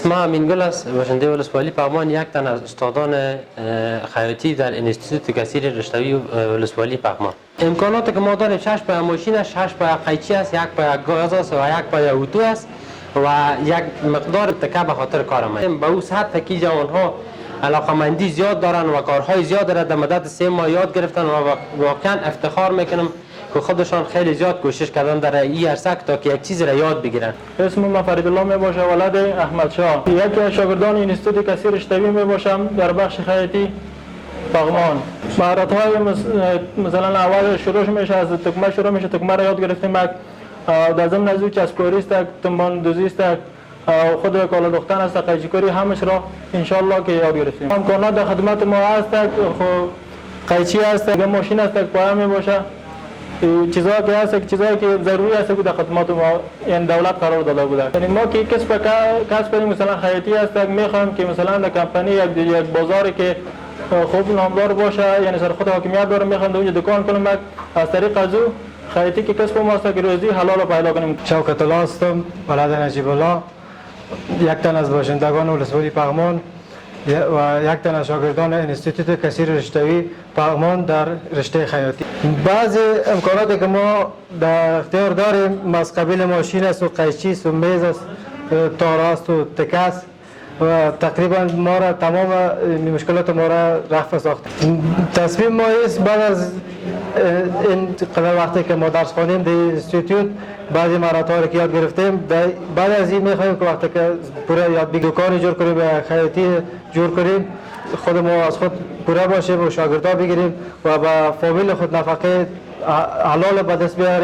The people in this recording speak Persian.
ما امینگل است، باشنده ولسوالی پغمان، یک تن از استادان خیاطی در انستیتوت کثیر رشته‌ای ولسوالی پغمان. امکاناتی که ما داریم 6 پای ماشین است، 6 پای قیچی است، 1 پای گاز است و 1 پای اتو است و یک مقدار تکه به خاطر کار ما. به او سطح که جوانها علاقمندی زیاد دارن و کارهای زیاد دارن، در مدت 3 ماه یاد گرفتن و واقعا افتخار میکنم که خودشان خیلی زیاد کوشش کردن در این عرصه تا که یک چیز را یاد بگیرن. اسم من فرید الله می باشه، ولد احمد شاه. یکی از شاگردان انستیتوت کثیر رشته‌ای می باشم در بخش خیاطی پغمان. مهارت‌های مثلا اول شروع میشه از تکمه شروع میشه، تکمه را یاد گرفتیم. در ضمن از او چسبکاری است، تنبان دوزی است، خود کالا دوختن است، قیچی کاری، همش را ان شاء الله که یاد گرفتیم. امکانات در خدمت ما هست، قیچی است، ماشین است، پایه می باشه. چیزایی که هست، چیزایی که ضروری است که در خدمات ما یعنی دولت قرار داده بوده. یعنی ما که کسب مثلا خیاطی هست، میخوایم که مثلا در کمپانی یک بازاری که خوب نامدار باشه، یعنی سر خود حاکمیت داره، میخوایم در اونجا دکان کنیم، از طریق از او خیاطی که کسب ما است که روزی حلال پیدا کنیم. شوکت الله هستم، ولد نجیب الله، یک تن از باشندگان ولسوالی پغمان و یک تن از شاگردان انستیتوت کثیر رشته‌ای پغمان در رشته خیاطی. بعضی امکاناتی که ما در اختیار داریم از قبیل ماشین است و قیچی است و میز است، تار است و تکه است و تقریبا ما را تمام مشکلات ما را رفع ساختیم. تصمیم ما است بعد از این قدر وقتی که ما درس خوانیم در انستیتوت بعضی مهارت‌ها را که یاد گرفتیم، بعد از این می‌خوایم که وقتی که پورا یاد بگیریم، دکانی جور کنیم، خیاطی جور کنیم، خود ما از خود پورا باشیم و شاگردان بگیریم و با فامیل خود نفقه حلال به دست بیاریم.